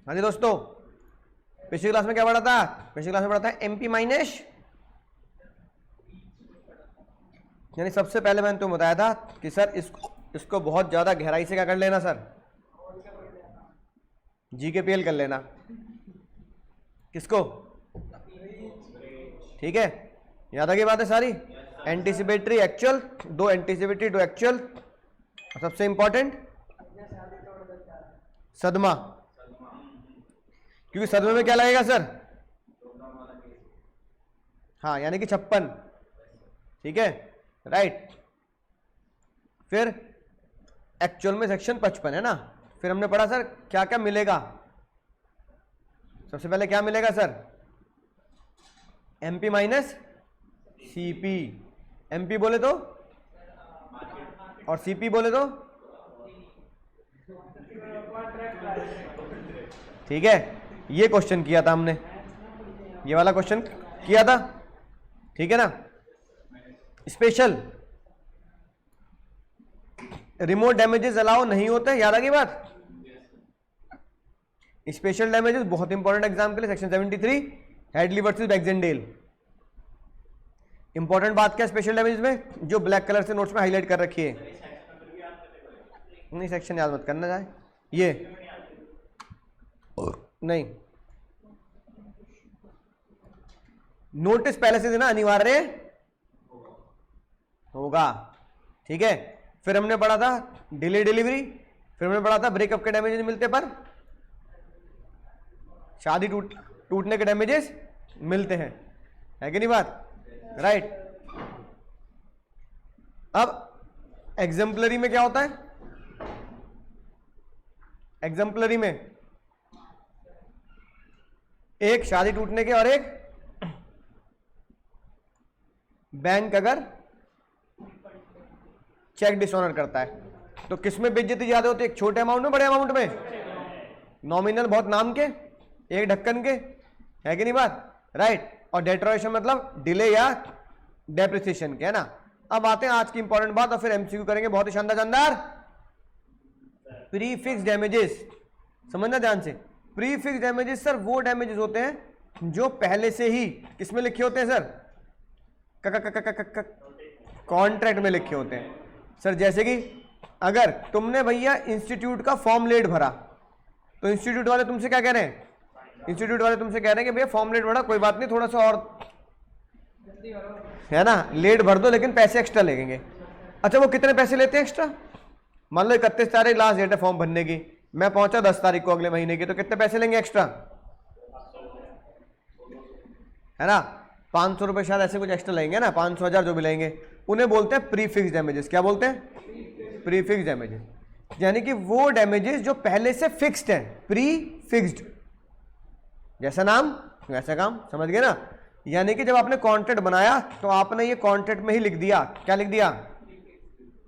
हाँ जी दोस्तों, पिछली क्लास में क्या पढ़ा था? पिछली क्लास में पढ़ा था एमपी माइनस, यानी सबसे पहले मैंने तुम्हें बताया था कि सर इसको बहुत ज्यादा गहराई से क्या कर लेना सर, जीकेपीएल कर लेना। किसको? ठीक है, याद आ गई बात है सारी। एंटीसिपेटरी एक्चुअल, दो एंटीसिपेटरी दो एक्चुअल, सबसे इंपॉर्टेंट सदमा, क्योंकि सदमे में क्या लगेगा सर? हाँ, यानी कि 56। ठीक है, राइट। फिर एक्चुअल में सेक्शन 55 है ना। फिर हमने पढ़ा सर क्या क्या मिलेगा। सबसे पहले क्या मिलेगा sir? MP minus CP. MP बोले तो और सीपी बोले तो, ठीक है। ये क्वेश्चन किया था हमने, ये वाला क्वेश्चन किया था, ठीक है ना। स्पेशल रिमोट डैमेजेस अलाउ नहीं होते, याद आ गई बात। स्पेशल डैमेजेस बहुत इंपॉर्टेंट एग्जाम के लिए, सेक्शन 73 हेडली वर्सेस बैक्सेंडेल। इंपॉर्टेंट बात क्या स्पेशल डैमेजेस में, जो ब्लैक कलर से नोट्स में हाईलाइट कर रखी है। नहीं, सेक्शन याद मत करना जाए, ये नहीं, नोटिस पहले से देना अनिवार्य होगा, ठीक है। फिर हमने पढ़ा था डिले डिलीवरी, फिर हमने पढ़ा था ब्रेकअप के डैमेजेस मिलते पर शादी टूटने के डैमेजेस मिलते हैं, है कि नहीं बात, राइट। अब एग्जाम्पलरी में क्या होता है? एग्जाम्पलरी में एक शादी टूटने के और एक बैंक अगर चेक डिसऑनर करता है, तो किसमें बेइज्जती ज्यादा होती है? एक छोटे अमाउंट में, बड़े अमाउंट में? नॉमिनल बहुत नाम के, एक ढक्कन के, है कि नहीं बात, राइट। और डेट्रोरेशन मतलब डिले या डेप्रिसिएशन के, है ना। अब आते हैं आज की इंपॉर्टेंट बात और फिर एमसीक्यू करेंगे बहुत ही शानदार शानदार। प्रीफिक्स डैमेजेस, समझना ध्यान से। प्रीफिक्स डैमेजेस सर वो डैमेजेस होते हैं जो पहले से ही किसमें लिखे होते हैं सर? कॉन्ट्रैक्ट में लिखे होते हैं सर। जैसे कि अगर तुमने भैया इंस्टीट्यूट का फॉर्म लेट भरा, तो इंस्टीट्यूट वाले तुमसे क्या कह रहे हैं? इंस्टीट्यूट वाले तुमसे कह रहे हैं कि भैया फॉर्म लेट भरा, कोई बात नहीं, थोड़ा सा और, है ना, लेट भर दो लेकिन पैसे एक्स्ट्रा लगेंगे। अच्छा, वो कितने पैसे लेते हैं एक्स्ट्रा? मान लो 31 तारीख लास्ट डेट है फॉर्म भरने की, मैं पहुंचा 10 तारीख को अगले महीने की, तो कितने पैसे लेंगे एक्स्ट्रा, है ना? 500 रुपए शायद ऐसे कुछ एक्स्ट्रा लेंगे ना, 500 1000 जो भी लेंगे, उन्हें बोलते हैं प्रीफिक्स डैमेजेस। क्या बोलते हैं? प्रीफिक्स डैमेजेस, यानी कि वो डैमेजेस जो पहले से फिक्स्ड है, प्रीफिक्स्ड, जैसा नाम वैसा काम, समझ गए ना। यानी कि जब आपने कॉन्ट्रैक्ट बनाया तो आपने ये कॉन्ट्रैक्ट में ही लिख दिया, क्या लिख दिया?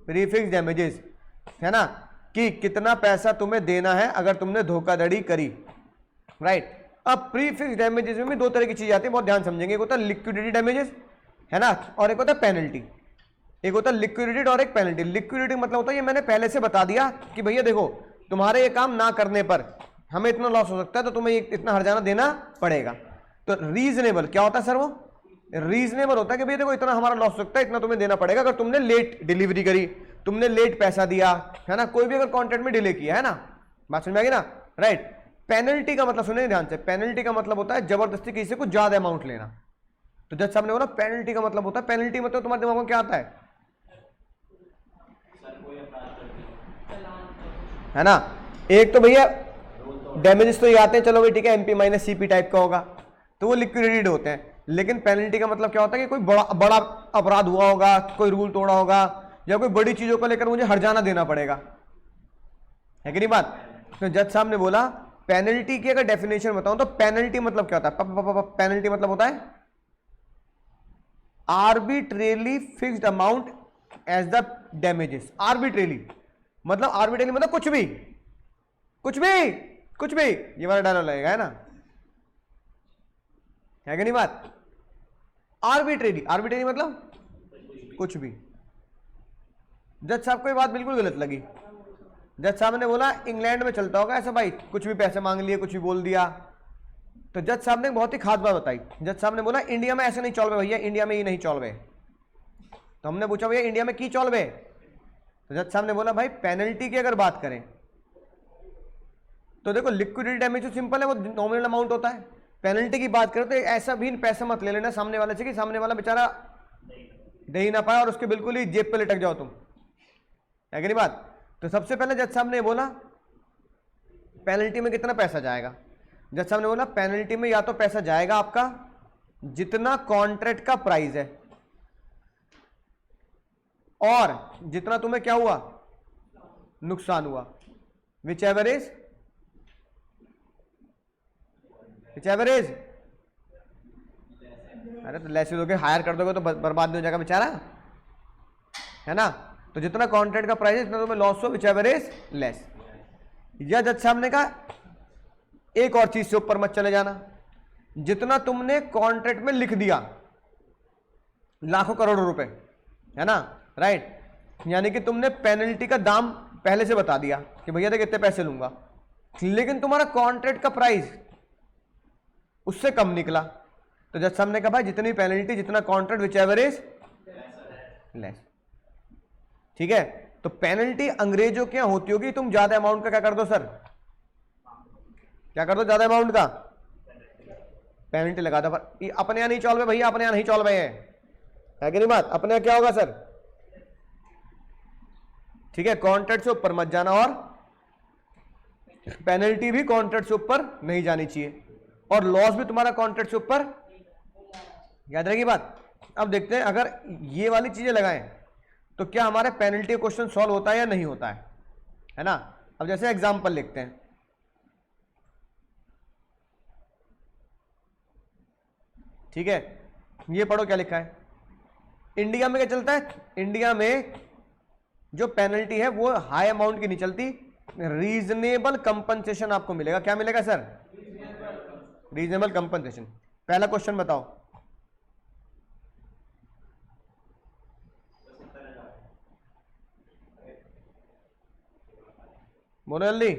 प्रीफिक्स डैमेजेस, है ना, कि कितना पैसा तुम्हें देना है अगर तुमने धोखाधड़ी करी, राइट। अब प्रीफिक्स डैमेजेस में भी दो तरह की चीज आती है, बहुत ध्यान समझेंगे। एक होता है लिक्विडिटी डैमेजेस, है ना, और एक होता है पेनल्टी। एक होता है लिक्विडिटी और एक पेनल्टी। लिक्विडिटी मतलब होता है ये मैंने पहले से बता दिया कि भैया देखो, तुम्हारे ये काम ना करने पर हमें इतना लॉस हो सकता है, तो तुम्हें इतना हर्जाना देना पड़ेगा। तो रीजनेबल क्या होता है सर? वो रीजनेबल होता है कि भैया देखो इतना हमारा लॉस हो सकता है, इतना तुम्हें देना पड़ेगा अगर तुमने लेट डिलीवरी करी, तुमने लेट पैसा दिया, है ना, कोई भी अगर कॉन्ट्रैक्ट में डिले किया, है ना, बात समझ में आ गई ना, राइट। पेनल्टी का मतलब सुनिए ध्यान से, पेनल्टी का मतलब होता है जबरदस्ती किसी से कुछ ज्यादा अमाउंट लेना। तो जज साहब ने बोला पेनल्टी का मतलब होता है, पेनल्टी मतलब तुम्हारे दिमाग में क्या आता है ना? एक तो भैया डैमेजेस तो ये आते हैं, चलो भाई ठीक है, एमपी माइनस सीपी टाइप का होगा, तो वो लिक्विडेटेड होते हैं। लेकिन पेनल्टी का मतलब क्या होता है कि कोई बड़ा अपराध हुआ होगा, कोई रूल तोड़ा होगा, या कोई बड़ी चीजों को लेकर मुझे हर्जाना देना पड़ेगा, है कि नहीं बात। तो जज साहब ने बोला पेनल्टी की अगर डेफिनेशन बताऊं तो पेनल्टी मतलब क्या होता है? पेनल्टी मतलब होता है arbitrarily fixed amount as the damages. Arbitrarily मतलब, आर्बिट्रेरली मतलब कुछ भी कुछ भी कुछ भी, ये वाला डायलॉग लगेगा, है ना, है कि नहीं बात। आर्बिट्रेरी, आर्बिट्रेरी मतलब कुछ भी। जज साहब को ये बात बिल्कुल गलत लगी, जज साहब ने बोला इंग्लैंड में चलता होगा ऐसा भाई, कुछ भी पैसे मांग लिए, कुछ भी बोल दिया। तो जज साहब ने बहुत ही खास बात बताई। जज साहब ने बोला इंडिया में ऐसे नहीं चल रहे भैया, इंडिया में ये नहीं चल रहे। तो हमने पूछा भैया इंडिया में की चल रहे? तो जज साहब ने बोला भाई पेनल्टी की अगर बात करें तो देखो लिक्विडिटी डैमेज तो सिंपल है, वो नॉमिनल अमाउंट होता है। पेनल्टी की बात करें तो ऐसा भी पैसा मत ले लेना सामने वाले से कि सामने वाला बेचारा दे ही ना पाए और उसके बिल्कुल ही जेब पे लटक जाओ तुम, है कि नहीं बात। तो सबसे पहले जज साहब ने बोला पेनल्टी में कितना पैसा जाएगा। जज साहब ने बोला पेनल्टी में या तो पैसा जाएगा आपका जितना कॉन्ट्रैक्ट का प्राइस है और जितना तुम्हें क्या हुआ नुकसान हुआ, विच एवरेज अरे तो लेस दोगे, हायर कर दोगे तो बर्बाद नहीं हो जाएगा बेचारा, है ना। तो जितना कॉन्ट्रैक्ट का प्राइस है जितना तुम्हें लॉस हो, विच एवरेज लेस। या जज साहब ने कहा एक और चीज से ऊपर मत चले जाना, जितना तुमने कॉन्ट्रैक्ट में लिख दिया लाखों करोड़ों रुपए, है ना, राइट, यानी कि तुमने पेनल्टी का दाम पहले से बता दिया कि भैया देख इतने पैसे लूंगा, लेकिन तुम्हारा कॉन्ट्रैक्ट का प्राइस उससे कम निकला। तो जज साहब ने कहा भाई जितनी पेनल्टी जितना कॉन्ट्रैक्ट विच एवरेज लेस, ठीक है। तो पेनल्टी अंग्रेजों के यहां होती होगी, तुम ज्यादा अमाउंट का क्या कर दो सर, क्या कर दो ज्यादा अमाउंट का पेनल्टी लगा दो। पर अपने यहां नहीं चल रहे भैया, अपने यहां नहीं चल रहे हैं, है कि नहीं बात। अपने यहां क्या होगा सर, ठीक है, कॉन्ट्रैक्ट से ऊपर मत जाना और पेनल्टी भी कॉन्ट्रैक्ट से ऊपर नहीं जानी चाहिए और लॉस भी तुम्हारा कॉन्ट्रैक्ट से ऊपर, याद रहेगी बात। अब देखते हैं अगर ये वाली चीजें लगाएं तो क्या हमारे पेनल्टी क्वेश्चन सॉल्व होता है या नहीं होता है ना। अब जैसे एग्जांपल लिखते हैं, ठीक है, ये पढ़ो क्या लिखा है। इंडिया में क्या चलता है, इंडिया में जो पेनल्टी है वो हाई अमाउंट की नहीं चलती, रीजनेबल कंपनसेशन आपको मिलेगा। क्या मिलेगा सर, रीजनेबल कंपनसेशन। पहला क्वेश्चन बताओ, बोलो जल्दी।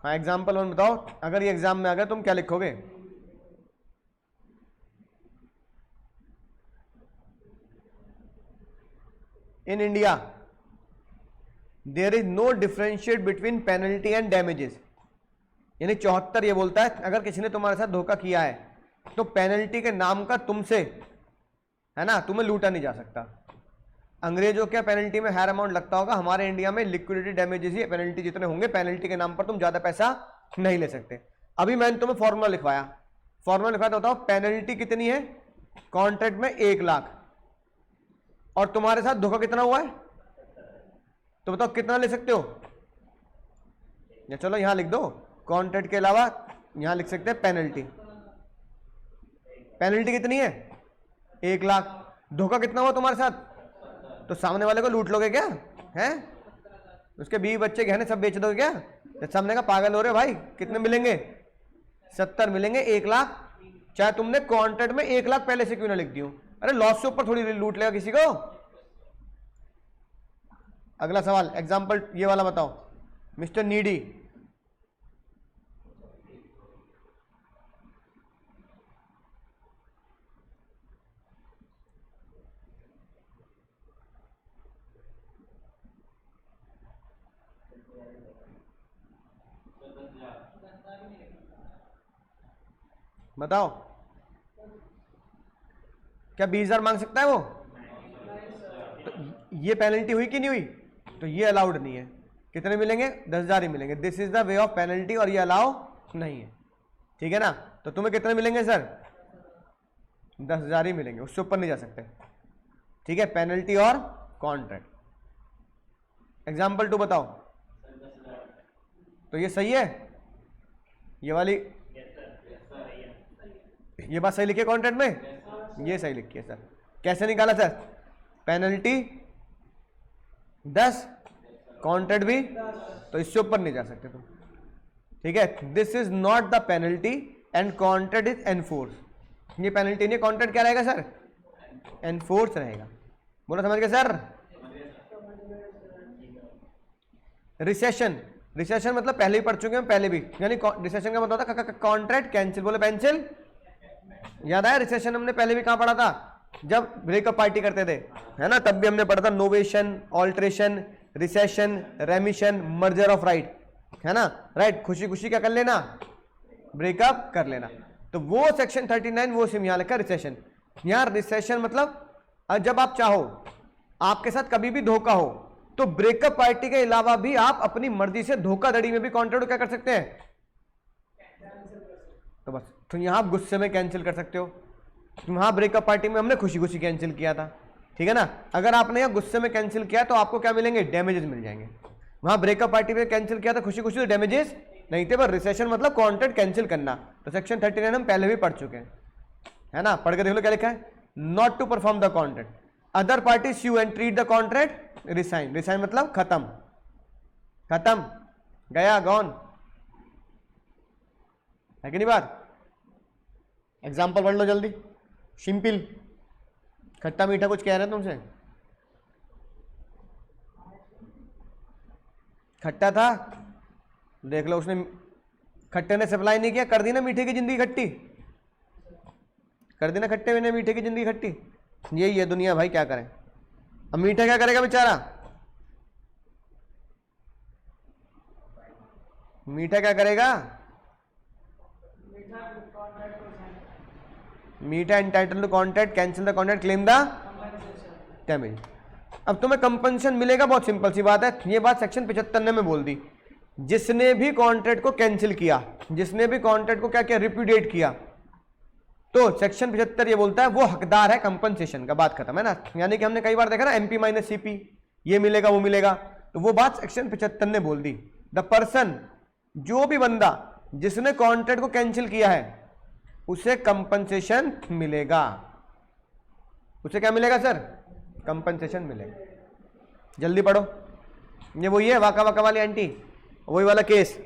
हाँ एग्जाम्पल 1 बताओ, अगर ये एग्जाम में आ गया तुम क्या लिखोगे। In India there is no differentiate between penalty and damages, यानी 74 ये बोलता है अगर किसी ने तुम्हारे साथ धोखा किया है तो पेनल्टी के नाम का तुमसे, है ना, तुम्हें लूटा नहीं जा सकता। अंग्रेजों क्या पेनल्टी में हायर अमाउंट लगता होगा, हमारे इंडिया में लिक्विडिटी डैमेजेस ही पेनल्टी जितने होंगे, पेनल्टी के नाम पर तुम ज्यादा पैसा नहीं ले सकते। अभी मैंने तुम्हें फॉर्मूला लिखवाया, फॉर्मूला लिखवाया तो बताओ पेनल्टी कितनी है, कॉन्ट्रैक्ट में 1 लाख और तुम्हारे साथ धोखा कितना हुआ है, तो बताओ कितना ले सकते हो। या चलो यहां लिख दो, कॉन्ट्रैक्ट के अलावा यहां लिख सकते हैं पेनल्टी। पेनल्टी कितनी है 1 लाख, धोखा कितना हुआ तुम्हारे साथ, तो सामने वाले को लूट लोगे क्या, हैं, उसके 20 बच्चे गहने सब बेच दोगे क्या। जब सामने का पागल हो रहे भाई, कितने मिलेंगे 70 मिलेंगे, 1 लाख, चाहे तुमने कॉन्ट्रैक्ट में 1 लाख पहले से क्यों ना लिख दी हो। अरे लॉस से ऊपर थोड़ी लूट लेगा किसी को। अगला सवाल एग्जाम्पल ये वाला बताओ, मिस्टर नीडी, बताओ क्या 20,000 मांग सकता है वो, तो ये पेनल्टी हुई कि नहीं हुई, तो ये अलाउड नहीं है। कितने मिलेंगे 10,000 ही मिलेंगे, this is the way of penalty, और ये अलाउ नहीं है, ठीक है ना। तो तुम्हें कितने मिलेंगे सर, 10,000 ही मिलेंगे, उससे ऊपर नहीं जा सकते, ठीक है, पेनल्टी और कॉन्ट्रैक्ट। एग्जाम्पल 2 बताओ, तो ये सही है, ये वाली ये बात सही लिखी है कॉन्ट्रैक्ट में, ये सही लिखी है सर। कैसे निकाला सर, पेनल्टी 10 कॉन्ट्रैक्ट भी, तो इससे ऊपर नहीं जा सकते तुम, ठीक है। This is not the penalty and contract is enforce, ये पेनल्टी नहीं, कॉन्ट्रैक्ट क्या रहेगा सर, एनफोर्स रहेगा। बोलो समझ गए सर। रिसेशन, रिसेशन मतलब पहले ही पढ़ चुके हैं पहले भी, यानी रिसेशन का मतलब होता है कॉन्ट्रैक्ट कैंसिल, बोले पेंसिल, याद आया रिसेशन हमने पहले भी कहां पढ़ा था, जब ब्रेकअप पार्टी करते थे, है ना, तब भी हमने पढ़ा था novation, alteration, recession, रेमिशन, merger of right, है ना, राइट, खुशी खुशी क्या कर लेना, ब्रेकअप कर लेना। तो वो सेक्शन 39 वो सिम यहां लिखा रिसेशन। यहां रिसेशन मतलब जब आप चाहो, आपके साथ कभी भी धोखा हो, तो ब्रेकअप पार्टी के अलावा भी आप अपनी मर्जी से धोखाधड़ी में भी कॉन्ट्रैक्ट क्या कर सकते हैं, तो बस, तो यहां आप गुस्से में कैंसिल कर सकते हो। वहां ब्रेकअप पार्टी में हमने खुशी खुशी कैंसिल किया था, ठीक है ना, अगर आपने यहां गुस्से में कैंसिल किया तो आपको क्या मिलेंगे, डैमेजेस मिल जाएंगे। वहां ब्रेकअप पार्टी में कैंसिल किया था खुशी खुशी, तो डैमेजेस नहीं थे, पर रिसेशन मतलब कॉन्ट्रैक्ट कैंसिल करना। तो सेक्शन 39 हम पहले भी पढ़ चुके हैं, है ना, पढ़ के देख लो क्या लिखा है, not to perform the contract, other party sue and treat the contract resign, resign मतलब खत्म, खत्म, गया, गॉन, है कि नहीं बात। एग्जाम्पल पढ़ लो जल्दी, सिंपल, खट्टा मीठा कुछ कह रहे हैं तुमसे, खट्टा था, देख लो उसने, खट्टे ने सप्लाई नहीं किया, कर दी ना मीठे की जिंदगी खट्टी, कर दी ना खट्टे ने मीठे की जिंदगी खट्टी। यही है दुनिया भाई, क्या करें। अब मीठा क्या करेगा बेचारा, मीठा क्या करेगा, मीठा entitle to contract, cancel the contract, claim the damage. अब तुम्हें कंपनसेशन मिलेगा, बहुत सिंपल सी बात है, ये बात सेक्शन 75 में बोल दी, जिसने भी कॉन्ट्रैक्ट को कैंसिल किया, जिसने भी कॉन्ट्रैक्ट को क्या किया, रिप्यूडिएट किया, तो सेक्शन 75 ये बोलता है वो हकदार है कंपनसेशन का, बात खत्म, है ना। यानी कि हमने कई बार देखा ना MP माइनस CP, ये मिलेगा वो मिलेगा, तो वो बात सेक्शन 75 ने बोल दी। द पर्सन, जो भी बंदा जिसने कॉन्ट्रैक्ट को कैंसिल किया है उसे कंपनसेशन मिलेगा, उसे क्या मिलेगा सर, कंपनसेशन मिलेगा। जल्दी पढ़ो, ये वही है वाका वाका वाली आंटी, वही वाला केस।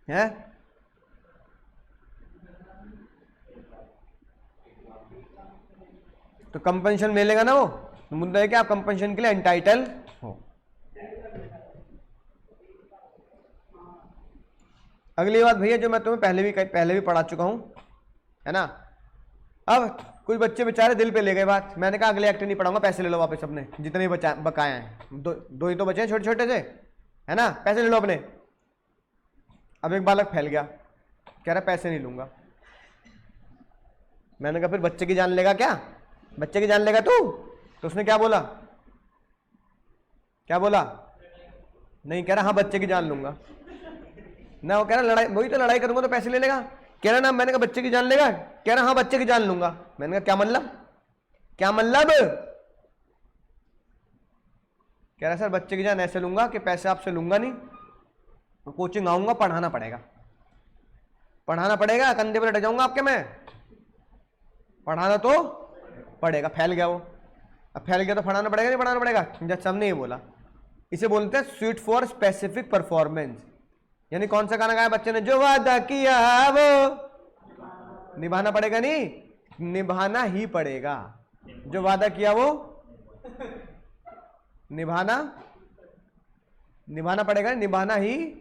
है तो कंपनसेशन मिलेगा ना, वो तो मुद्दा है कि आप कंपनसेशन के लिए एंटाइटल हो। अगली बात भैया जो मैं तुम्हें पहले भी पढ़ा चुका हूं, है ना। अब कुछ बच्चे बेचारे दिल पे ले गए बात, मैंने कहा अगले एक्ट नहीं पढ़ाऊंगा, पैसे ले लो वापस अपने जितने भी बकाए हैं, दो ही तो बचे हैं छोटे छोटे से, है ना, पैसे ले लो अपने। अब एक बालक फैल गया, कह रहा पैसे नहीं लूंगा। मैंने कहा फिर बच्चे की जान लेगा क्या, बच्चे की जान लेगा तू, तो उसने क्या बोला, क्या बोला, नहीं, कह रहा हाँ बच्चे की जान लूंगा ना, वो कह रहा लड़ाई, वही तो लड़ाई करूंगा तो पैसे ले लेगा, कह रहा ना, मैंने कहा बच्चे की जान लेगा, कह रहा हाँ बच्चे की जान लूंगा। मैंने कहा क्या मतलब, क्या मतलब, कह रहा सर बच्चे की जान ऐसे लूंगा कि पैसे आपसे लूंगा नहीं, कोचिंग आऊंगा, पढ़ाना पड़ेगा, पढ़ाना पड़ेगा, कंधे पर लट जाऊंगा आपके, मैं पढ़ाना तो पड़ेगा। फैल गया वो, अब फैल गया तो पढ़ाना पड़ेगा, नहीं पढ़ाना पड़ेगा, जज साहब ने ये बोला। इसे बोलते हैं स्वीट फॉर स्पेसिफिक परफॉर्मेंस, यानी कौन सा गाना गाया बच्चे ने, जो वादा किया वो निभाना पड़ेगा, नहीं निभाना ही पड़ेगा, जो वादा किया वो निभाना पड़ेगा, निभाना ही,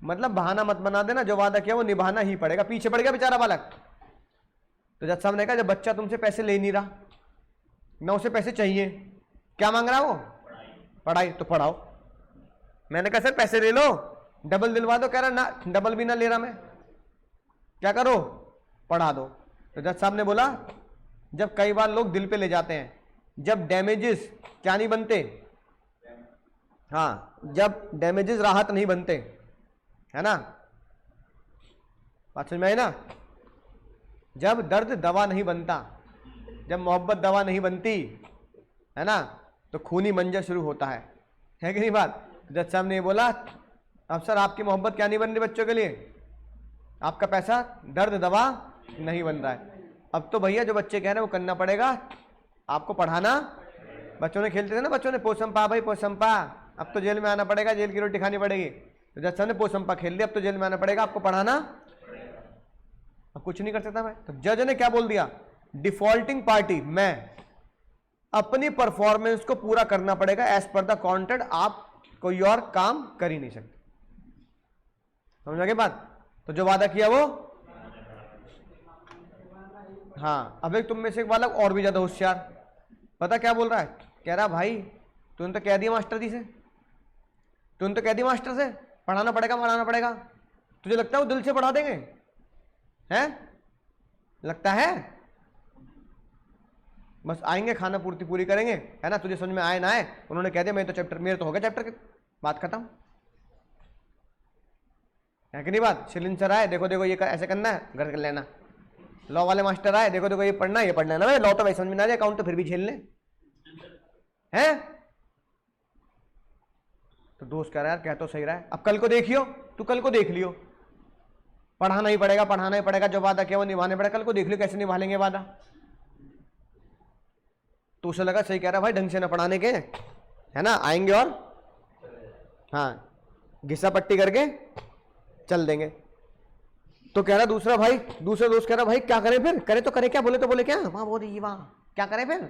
मतलब बहाना मत बना देना, जो वादा किया वो निभाना ही पड़ेगा। पीछे पड़ गया बेचारा बालक, तो जज साहब ने कहा जब बच्चा तुमसे पैसे ले नहीं रहा, ना उसे पैसे चाहिए, क्या मांग रहा है वो, पढ़ाई, तो पढ़ाओ। मैंने कहा सर पैसे ले लो, डबल दिलवा दो, कह रहा ना डबल भी ना ले रहा मैं, क्या करो, पढ़ा दो। तो जज साहब ने बोला जब कई बार लोग दिल पे ले जाते हैं, जब डैमेजेस क्या नहीं बनते, हाँ जब डैमेजेस राहत नहीं बनते, है ना, बात समझ में आई ना, जब दर्द दवा नहीं बनता, जब मोहब्बत दवा नहीं बनती, है ना, तो खूनी मंजर शुरू होता है कि नहीं बात। जज साहब ने बोला अब सर आपकी मोहब्बत क्या नहीं बन रही बच्चों के लिए, आपका पैसा दर्द दवा नहीं बन रहा है। अब तो भैया जो बच्चे कह रहे हैं वो करना पड़ेगा, आपको पढ़ाना। बच्चों ने खेलते थे ना, बच्चों ने पोसंपा भाई पोसंपा, अब तो जेल में आना पड़ेगा, जेल की रोटी खानी पड़ेगी। तो जज साहब ने पोसंपा खेल लिया, अब तो जेल में आना पड़ेगा, आपको पढ़ाना। अब कुछ नहीं कर सकता मैं। तो जज ने क्या बोल दिया, डिफॉल्टिंग पार्टी मैं, अपनी परफॉर्मेंस को पूरा करना पड़ेगा एज पर द कॉन्ट्रैक्ट, आप कोई और काम कर ही नहीं सकते। समझ आ गई बात। तो जो वादा किया वो, हाँ। अब एक तुम में से एक बालक और भी ज्यादा होशियार, पता क्या बोल रहा है, कह रहा भाई तूने तो कह दिया मास्टर जी से, तूने तो कह दिया मास्टर से पढ़ाना पड़ेगा पढ़ाना पड़ेगा, तुझे लगता है वो दिल से पढ़ा देंगे? हैं, लगता है? बस आएंगे, खाना पूर्ति पूरी करेंगे, है ना, तुझे समझ में आए ना आए, उन्होंने कह दिया मैं तो चैप्टर, मेरे तो हो गया चैप्टर के, बात खत्म है कि नहीं बात। शिलिन सर आए, देखो देखो ये ऐसे करना है, घर कर लेना। लॉ वाले मास्टर आए, देखो देखो ये पढ़ना है, ये पढ़ना है ना भाई, लॉ तो भाई समझ में ना आ जाए, अकाउंट तो फिर भी झेल ले, हैं। तो दोस्त कह रहा है यार, कह तो सही रहा है, अब कल को देखियो, तू कल को देख लियो, पढ़ाना ही पड़ेगा पढ़ाना ही पड़ेगा, जो वादा किया वो निभाने पड़ेगा, कल को देख लियो कैसे निभा लेंगे वादा। तो उसे लगा सही कह रहा है भाई, ढंग से ना पढ़ाने के, है ना, आएंगे और हाँ घिसा पट्टी करके चल देंगे। तो कह रहा दूसरा भाई, दूसरा दोस्त कह रहा भाई क्या करें फिर, करे तो करे क्या, बोले तो बोले क्या, वाह बोली वाह, क्या करें फिर।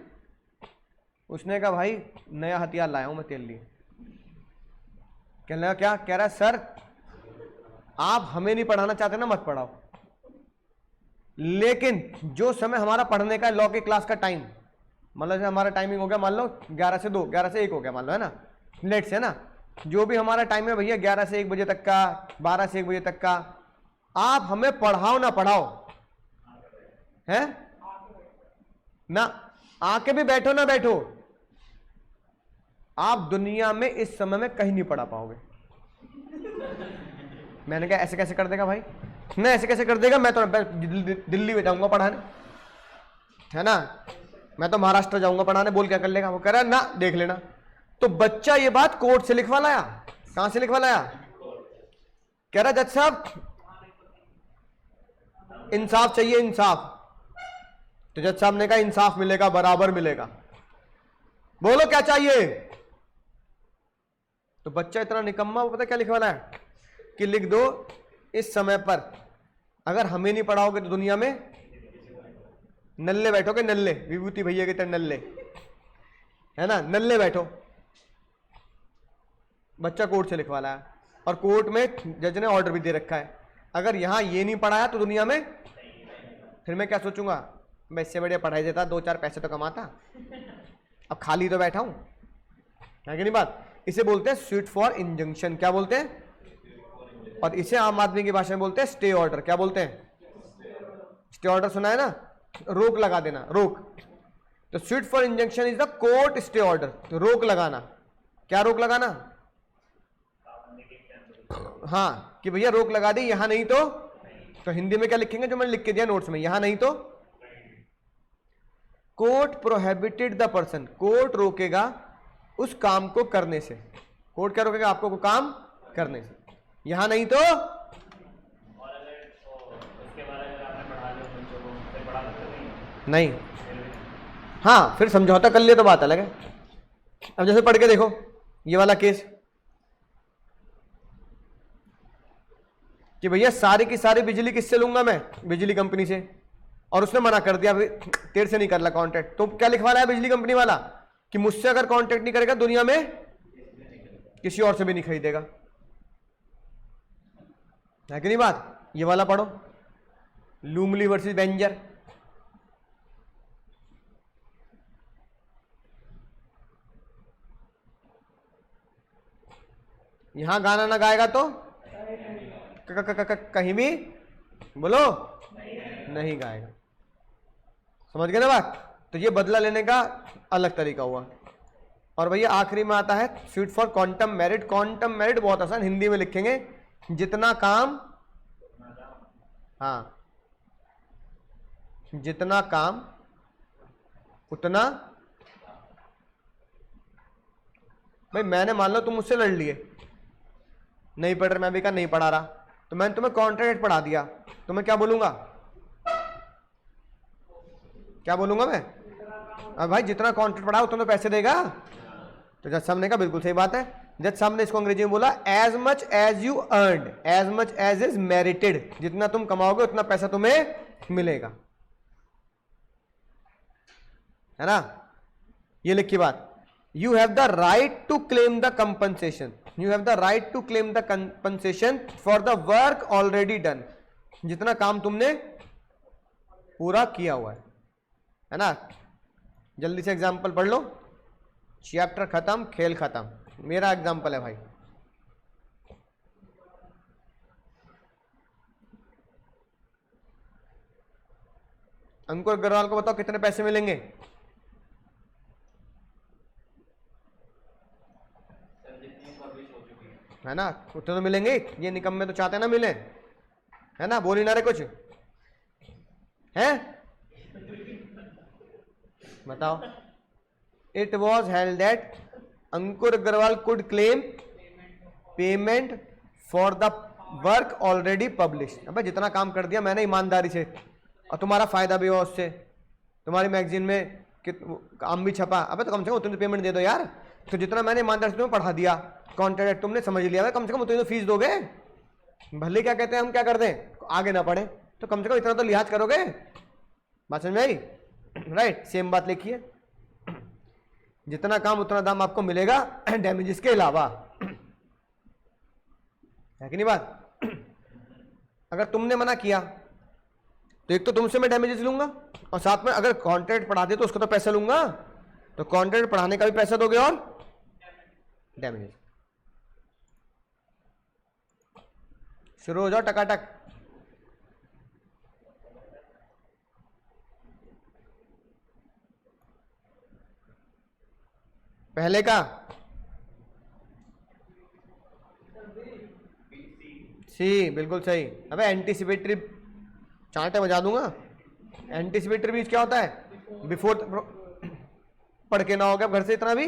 उसने कहा भाई नया हथियार लाया हूं मैं तेल लिए। कहने लगा क्या, कह रहा सर आप हमें नहीं पढ़ाना चाहते ना, मत पढ़ाओ, लेकिन जो समय हमारा पढ़ने का लॉ की क्लास का टाइम, मतलब हमारा टाइमिंग हो गया मान लो 11 से 2, 11 से 1 हो गया मान लो, है ना, लेट से, है ना, जो भी हमारा टाइम है भैया 11 से 1 बजे तक का, 12 से 1 बजे तक का, आप हमें पढ़ाओ ना पढ़ाओ, है ना, आके भी बैठो ना बैठो, आप दुनिया में इस समय में कहीं नहीं पढ़ा पाओगे। मैंने कहा ऐसे कैसे कर देगा भाई, नहीं ऐसे कैसे कर देगा, मैं तो दिल्ली में जाऊंगा पढ़ाने, है ना, मैं तो महाराष्ट्र जाऊंगा पढ़ाने, बोल क्या कर लेगा। वो कह रहा है ना देख लेना। तो बच्चा ये बात कोर्ट से लिखवा लाया, कहां से लिखवा लाया, कह रहा जज साहब इंसाफ चाहिए इंसाफ। तो जज साहब ने कहा इंसाफ मिलेगा, बराबर मिलेगा, बोलो क्या चाहिए। तो बच्चा इतना निकम्मा, वो पता क्या लिखवा लाया कि लिख दो इस समय पर अगर हमें नहीं पढ़ाओगे तो दुनिया में नल्ले बैठोगे, नल्ले, विभूति भैया की तरह नल्ले, है ना, नल्ले बैठो। बच्चा कोर्ट से लिखवा लाया, और कोर्ट में जज ने ऑर्डर भी दे रखा है, अगर यहां ये नहीं पढ़ाया तो दुनिया में, फिर मैं क्या सोचूंगा, मैं इससे बढ़िया पढ़ाई देता, 2-4 पैसे तो कमाता, अब खाली तो बैठा हूं, है कि नहीं बात। इसे बोलते हैं स्वीट फॉर इंजंक्शन, क्या बोलते हैं, और इसे आम आदमी की भाषा में बोलते हैं स्टे ऑर्डर। क्या बोलते हैं, स्टे ऑर्डर सुना है ना, रोक लगा देना, रोक। तो sweet for injunction is the court stay order, तो रोक लगाना, क्या रोक लगाना, हाँ कि भैया रोक लगा दी, यहां नहीं तो हिंदी में क्या लिखेंगे जो मैंने लिख के दिया नोट्स में, यहां नहीं तो court prohibited the person, court रोकेगा उस काम को करने से, कोर्ट क्या रोकेगा आपको को काम करने से, यहां नहीं तो नहीं, हाँ फिर समझौता कर लिया तो बात अलग है। अब जैसे पढ़ के देखो ये वाला केस कि भैया सारी की सारी बिजली किससे लूंगा मैं, बिजली कंपनी से, और उसने मना कर दिया तेरे से नहीं कर ला कॉन्ट्रैक्ट, तो क्या लिखवा रहा है बिजली कंपनी वाला कि मुझसे अगर कॉन्ट्रैक्ट नहीं करेगा दुनिया में किसी और से भी नहीं खरीदेगा, है कि नहीं बात। ये वाला पढ़ो, लूमली वर्सेस बेंजर, यहां गाना ना गाएगा तो कहीं भी बोलो नहीं गाएगा, समझ गए ना बात। तो ये बदला लेने का अलग तरीका हुआ। और भैया आखिरी में आता है sweet for quantum merit. Quantum merit बहुत आसान, हिंदी में लिखेंगे जितना काम, हाँ जितना काम उतना, भाई मैंने मान लो तुम मुझसे लड़ लिए, नहीं पढ़ रहे, मैं भी कहा नहीं पढ़ा रहा, तो मैंने तुम्हें कॉन्ट्रैक्ट पढ़ा दिया, तो मैं क्या बोलूंगा, क्या बोलूंगा मैं, अब भाई जितना कॉन्ट्रैक्ट पढ़ा उतना पैसे देगा। तो जज साहब ने कहा बिल्कुल सही बात है। जज साहब ने इसको अंग्रेजी में बोला as much as you earned, as much as is merited, जितना तुम कमाओगे उतना पैसा तुम्हें मिलेगा, है ना। ये लिखी बात, you have the right to claim the compensation, you have the right to claim the compensation for the work already done, जितना काम तुमने पूरा किया हुआ है ना। जल्दी से एग्जाम्पल पढ़ लो, चैप्टर खत्म, खेल खत्म। मेरा एग्जाम्पल है भाई, अंकुर अग्रवाल को बताओ कितने पैसे मिलेंगे, है ना, उतने तो मिलेंगे, ये निकम में तो चाहते ना मिले, है ना, बोल ही ना रहे कुछ, है बताओ। It was held that Ankur Agarwal could claim payment for the work already published. अब जितना काम कर दिया मैंने ईमानदारी से, और तुम्हारा फायदा भी हुआ उससे, तुम्हारी मैगजीन में काम भी छपा, अब तो कम से कम उतनी पेमेंट दे दो यार। तो जितना मैंने ईमानदारी से तुम्हें पढ़ा दिया, कॉन्ट्रैक्ट तुमने समझ लिया, कम से कम उतनी तो फीस दोगे। भले क्या कहते हैं हम क्या कर दें, आगे ना पढ़े, तो कम से कम इतना तो लिहाज करोगे। बात समझ में आई, राइट, सेम बात लिखिए, जितना काम उतना दाम आपको मिलेगा डैमेजेस के अलावा, है कि नहीं बात। अगर तुमने मना किया तो एक तो तुमसे मैं डैमेजेस लूंगा, और साथ में अगर कॉन्ट्रैक्ट पढ़ा दे तो उसका तो पैसा लूंगा, तो कॉन्ट्रैक्ट पढ़ाने का भी पैसा दोगे और डैमेजेस। शुरू हो जाओ टकाटक। पहले का सी, बिल्कुल सही। अबे एंटीसिपेटरी चांटे बजा दूंगा। एंटीसिपेटरी बीज क्या होता है, बिफोर, पढ़ के ना हो गया घर से इतना भी।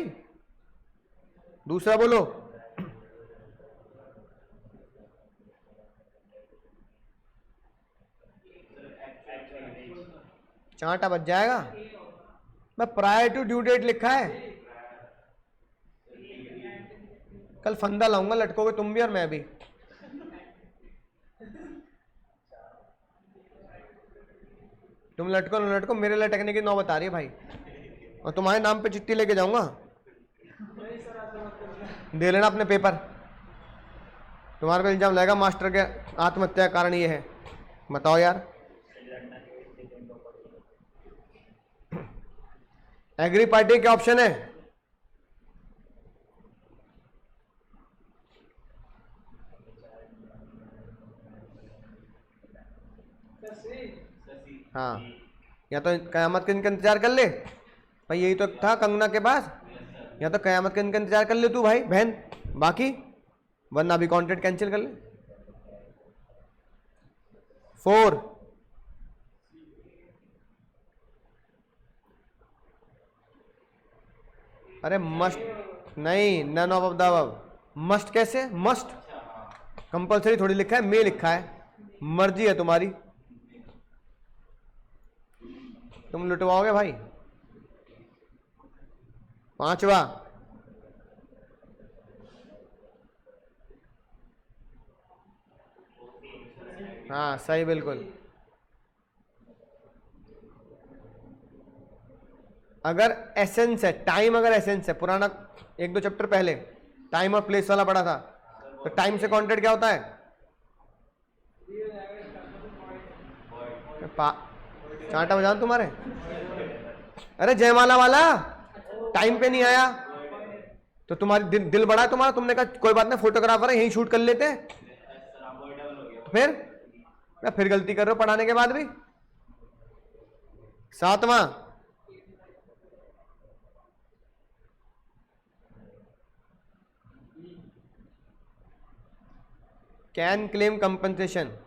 दूसरा बोलो, चांटा बच जाएगा। मैं प्रायर टू ड्यू डेट लिखा है, कल फंदा लाऊंगा, लटकोगे तुम भी और मैं भी। तुम लटको ना लटको, मेरे लटकने की नौबत आ रही है भाई, और तुम्हारे नाम पे चिट्ठी लेके जाऊंगा, दे लेना अपने पेपर। तुम्हारे पे इल्जाम लगेगा मास्टर के आत्महत्या का कारण ये है, बताओ यार। एग्री पार्टी क्या ऑप्शन है, हाँ, या तो कयामत के दिन का इंतजार कर ले भाई, यही तो था कंगना के पास, या तो कयामत के दिन का इंतजार कर ले तू भाई बहन, बाकी वरना अभी कॉन्ट्रैक्ट कैंसिल कर ले। 4, अरे मस्ट नहीं, none of the above. Must कैसे, मस्ट कंपल्सरी थोड़ी लिखा है, मे लिखा है, मर्जी है तुम्हारी, तुम लुटवाओगे भाई। 5वां, हाँ सही बिल्कुल। अगर एसेंस है, टाइम अगर एसेंस है, पुराना 1-2 चैप्टर पहले टाइम और प्लेस वाला पढ़ा था, तो टाइम से कॉन्ट्रैक्ट क्या होता है, चांटा बजान तुम्हारे। अरे जयमाला वाला टाइम पे नहीं आया तो तुम्हारी दिल बड़ा है तुम्हारा, तुमने कहा कोई बात नहीं फोटोग्राफर है यहीं शूट कर लेते, तो फिर गलती कर रहे हो पढ़ाने के बाद भी। 7वां, can claim compensation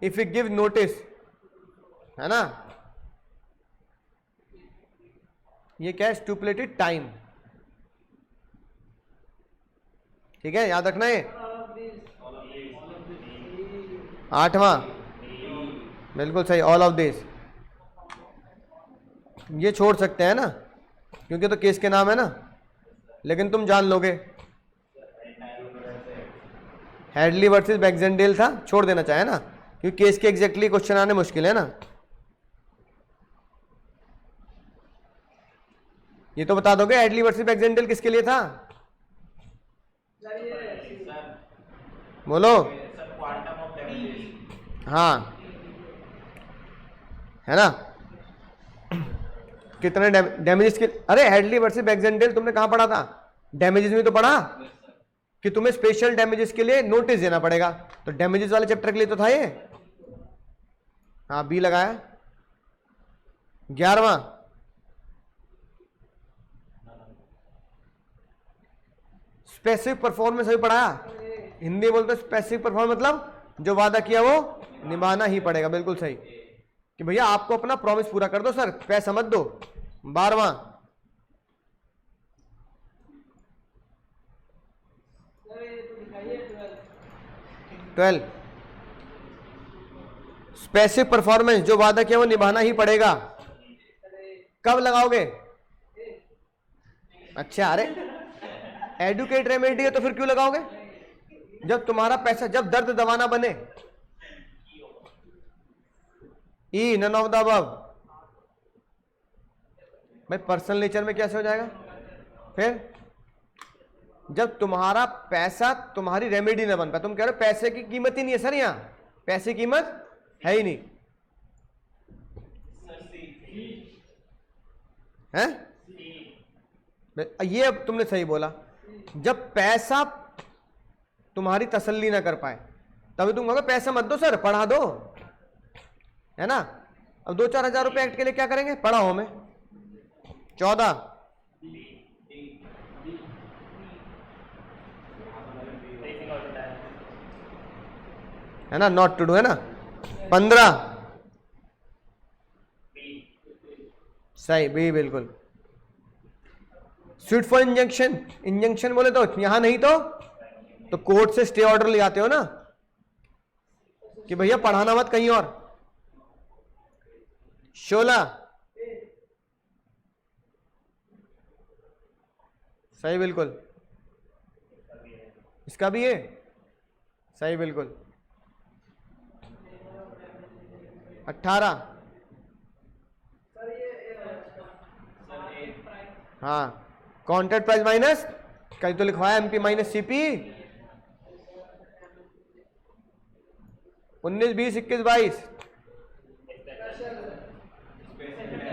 if you give notice, है ना। ये क्या है, स्टुपुलेटेड टाइम, ठीक है याद रखना है। 8वां, बिल्कुल सही, ऑल ऑफ दिस। ये छोड़ सकते हैं ना, क्योंकि तो केस के नाम है ना, लेकिन तुम जान लोगे। हेडली वर्सेस बैक्सेंडेल था, छोड़ देना चाहे ना, क्योंकि केस के एग्जैक्टली क्वेश्चन आने मुश्किल है ना। ये तो बता दोगे हेडली वर्सेस बैक्सेंडेल किसके लिए था? बोलो। हाँ, है ना। कितने डैमेजेस के, अरे हेडली वर्सेस बैक्सेंडेल तुमने कहां पढ़ा था? डैमेजेस में तो पढ़ा कि तुम्हें स्पेशल डैमेजेस के लिए नोटिस देना पड़ेगा, तो डैमेजेस वाले चैप्टर के लिए तो था ये। हाँ, बी लगाया। 11वां, स्पेसिफिक परफॉर्मेंस अभी पढ़ाया, हिंदी बोलते स्पेसिफिक परफॉर्मेंस मतलब जो वादा किया वो निभाना ही पड़ेगा, बिल्कुल सही, कि भैया आपको अपना प्रॉमिस पूरा कर दो सर, पैसा मत दो। 12वां, स्पेसिफिक परफॉर्मेंस जो वादा किया वो निभाना ही पड़ेगा। कब लगाओगे? अच्छा, अरे एडुकेट रेमेडी है तो फिर क्यों लगाओगे? जब तुम्हारा पैसा, जब दर्द दबाना बने। E none of the above. भाई पर्सनल नेचर में कैसे हो जाएगा? फिर जब तुम्हारा पैसा तुम्हारी रेमेडी ना बन पाए, तुम कह रहे हो पैसे की कीमत ही नहीं है सर, यहां पैसे की कीमत है ही नहीं है? ये अब तुमने सही बोला, जब पैसा तुम्हारी तसल्ली ना कर पाए तभी तुम कहोगे पैसा मत दो सर, पढ़ा दो, है ना। अब 2-4 हजार रुपए एक्ट के लिए क्या करेंगे? पढ़ाओ हमें। 14, है ना, नॉट टू डू, है ना। 15, सही, बी बिल्कुल। स्वीट फॉर इंजंक्शन, इंजंक्शन बोले तो यहां नहीं तो कोर्ट से स्टे ऑर्डर ले आते हो ना, कि भैया पढ़ाना मत कहीं और। 16, सही बिल्कुल, इसका भी है सही बिल्कुल। 18, हाँ, कॉन्ट्रैक्ट प्राइस माइनस, कहीं तो लिखवाया एमपी माइनस सीपी। 19, 20, 21, 22,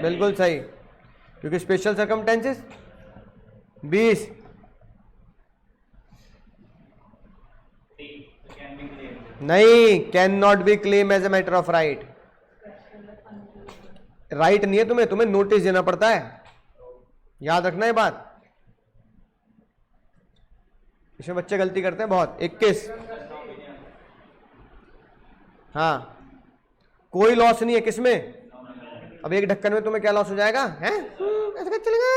बिल्कुल सही, क्योंकि स्पेशल सर्कमस्टेंसेस। 20, नहीं, can not be claim as a matter of right. Right नहीं है तुम्हें नोटिस देना पड़ता है, याद रखना ये बात, इसमें बच्चे गलती करते हैं बहुत। 21, हाँ, कोई लॉस नहीं है किसमें? अब एक ढक्कन में तुम्हें क्या लॉस हो जाएगा? हैं? ऐसा कैसे चलेगा?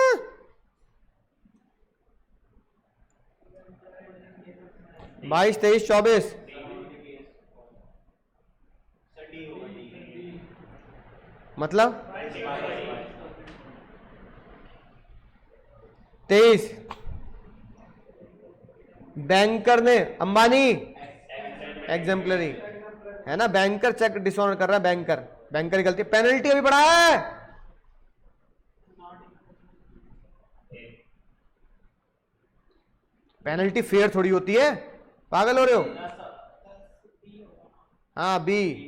22, 23, 24, मतलब 23, बैंकर ने, अंबानी एग्जाम्पलरी, है ना, बैंकर चेक डिसऑनर कर रहा है, बैंकर की गलती, पेनल्टी अभी बढ़ा है। पेनल्टी फेयर थोड़ी होती है, पागल हो रहे हो? हाँ, बी,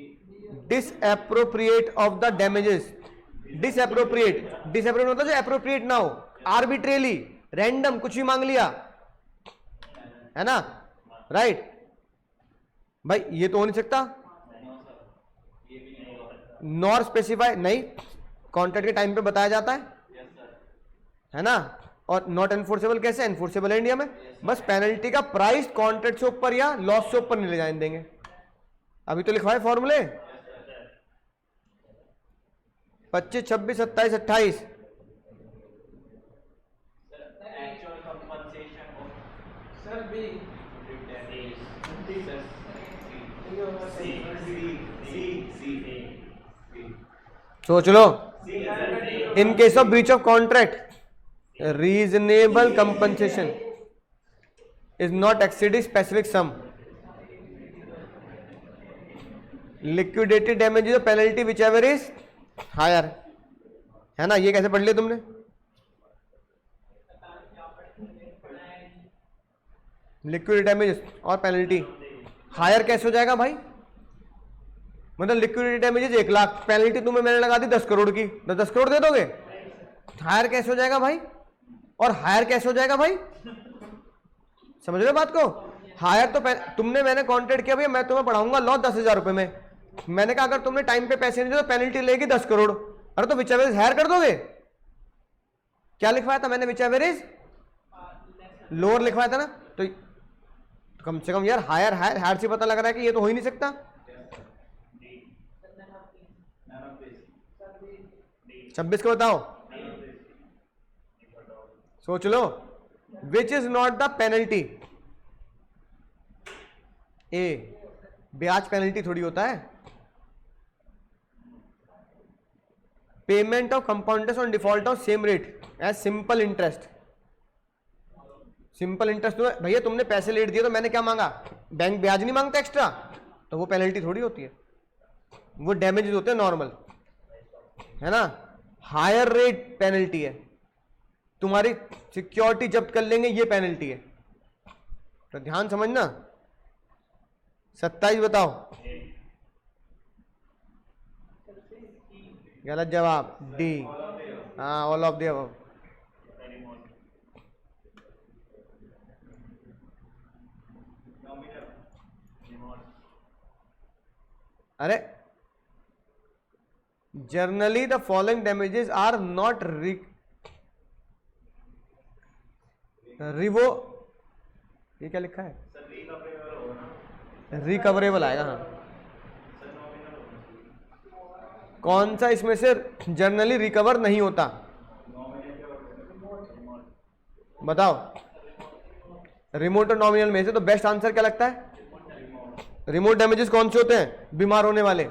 डिसएप्रोप्रिएट ऑफ द डैमेजेस। डिसएप्रोप्रिएट मतलब जो एप्रोप्रिएट ना हो, आर्बिट्रेली रैंडम कुछ भी मांग लिया, है ना, राइट। भाई ये तो हो नहीं सकता। नॉर स्पेसिफाई, नहीं, कॉन्ट्रैक्ट के टाइम पे बताया जाता है ना। और नॉट एनफोर्सेबल कैसे? एनफोर्सेबल है इंडिया में। बस पेनल्टी का प्राइस कॉन्ट्रैक्ट से ऊपर या लॉस से ऊपर नहीं ले जाने देंगे। अभी तो लिखवाए फॉर्मूले 25, 26, 27, 28। सोच लो। In case of breach of contract reasonable compensation is not exceed specific sum. Liquidated damage penalty which ever is higher, है ना। ये कैसे पढ़ लिया तुमने? लिक्विड डैमेज और पेनल्टी हायर कैसे हो जाएगा भाई? मतलब लिक्विड डैमेजेस 1 लाख, पेनल्टी तुम्हें मैंने लगा दी 10 करोड़ की, तो 10 करोड़ दे दोगे? हायर कैसे हो जाएगा भाई? और हायर कैसे हो जाएगा भाई? समझ रहे बात को? हायर तो तुमने मैंने कॉन्ट्रैक्ट किया भैया मैं तुम्हें पढ़ाऊंगा लॉ 10,000 रुपए में, मैंने कहा अगर तुमने टाइम पे पैसे नहीं दिए तो पेनल्टी लेगी 10 करोड़। अरे तो विच एवरेज हायर कर दोगे? क्या लिखवाया था मैंने? विच एवरेज लोअर लिखवाया था ना। तो कम से कम यार हायर हायर हायर से पता लग रहा है कि ये तो हो ही नहीं सकता। 26 को बताओ, सोच लो। Which is not the penalty? A, ब्याज पेनल्टी थोड़ी होता है। Payment of compounders on default of same rate as simple interest. Simple interest तो भैया तुमने पैसे लेट दिए तो मैंने क्या मांगा? बैंक ब्याज नहीं मांगता एक्स्ट्रा, तो वो पेनल्टी थोड़ी होती है, वो डैमेजेस होते हैं नॉर्मल, है ना। हायर रेट पेनल्टी है, तुम्हारी सिक्योरिटी जब्त कर लेंगे ये पेनल्टी है, तो ध्यान समझना। 27 बताओ। गलत जवाब, डी। हाँ, ऑल ऑफ द अबव। अरे generally the following damages are not रिवो, ये क्या लिखा है? रिकवरेबल आएगा। हाँ, कौन सा इसमें से जनरली रिकवर नहीं होता? बताओ। रिमोट और नॉमिनल में से तो बेस्ट आंसर क्या लगता है? रिमोट डैमेजेस कौन से होते हैं? बीमार होने वाले,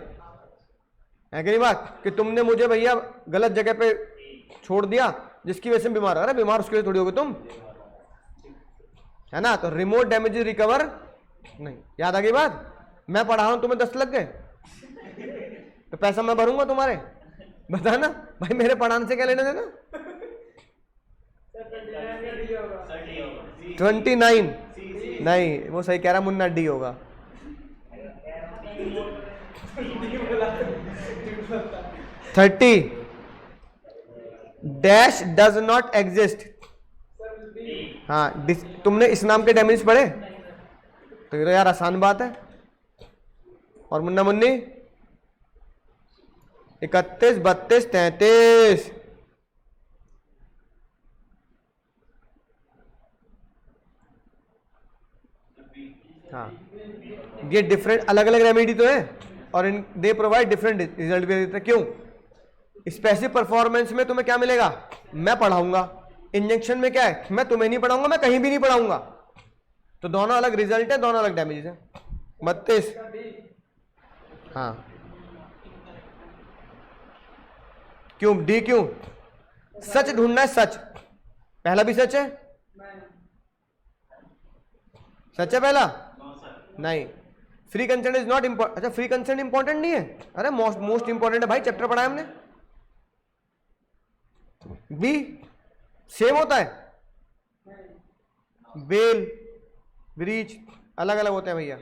है कि नहीं बात? कि तुमने मुझे भैया गलत जगह पे छोड़ दिया जिसकी वजह से बीमार। अरे बीमार उसके लिए थोड़ी होगे तुम, है ना। तो रिमोट डैमेजेस रिकवर नहीं। याद आ गई बात? मैं पढ़ा रहा हूं, तुम्हें 10 लग गए तो पैसा मैं भरूंगा तुम्हारे? बता ना भाई, मेरे पढ़ाने से क्या लेना देना? 29 नहीं, वो सही कह रहा मुन्ना, डी होगा। 30 डैश डज नॉट एग्जिस्ट। हाँ, तुमने इस नाम के डैमेज पढ़े? तो ये तो यार आसान बात है। और मुन्ना मुन्नी 31, 32, 33। हाँ, ये डिफरेंट अलग अलग रेमेडी तो है और इन दे प्रोवाइड डिफरेंट रिजल्ट भी देते हैं। क्यों? स्पेसिफिक परफॉर्मेंस में तुम्हें क्या मिलेगा? मैं पढ़ाऊंगा। इंजेक्शन में क्या है? मैं तुम्हें नहीं पढ़ाऊंगा, मैं कहीं भी नहीं पढ़ाऊंगा। तो दोनों अलग रिजल्ट है, दोनों अलग डैमेज है। 32। हाँ, क्यों डी? क्यों? सच ढूंढना है, सच। पहला भी सच है? सच है पहला? नहीं। Free consent is not important. अच्छा, फ्री कंसेंट इंपॉर्टेंट नहीं है? अरे मोस्ट इंपॉर्टेंट है भाई, चैप्टर पढ़ा है हमने। बी सेम होता है? बेल, ब्रीच अलग अलग होते हैं भैया।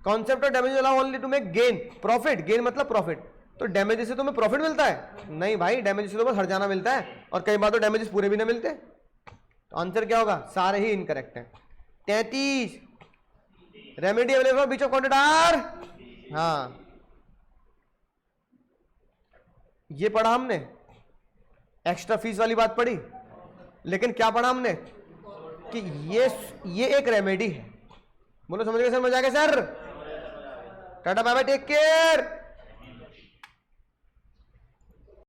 Concept of damage allow only to make gain profit. Gain मतलब प्रॉफिट। तो डैमेज से तुम्हें प्रॉफिट मिलता है? नहीं भाई, डैमेज से तो बस हर जाना मिलता है, और कई बार तो डैमेजेस पूरे भी ना मिलते। तो आंसर क्या होगा? सारे ही इनकरेक्ट हैं। 33 remedy available breach of contract are. हाँ, ये पढ़ा हमने, एक्स्ट्रा फीस वाली बात पढ़ी, लेकिन क्या पढ़ा हमने? कि ये एक रेमेडी है। बोलो समझ गए सर? मजा आ गया sir? Tata bye bye, take care.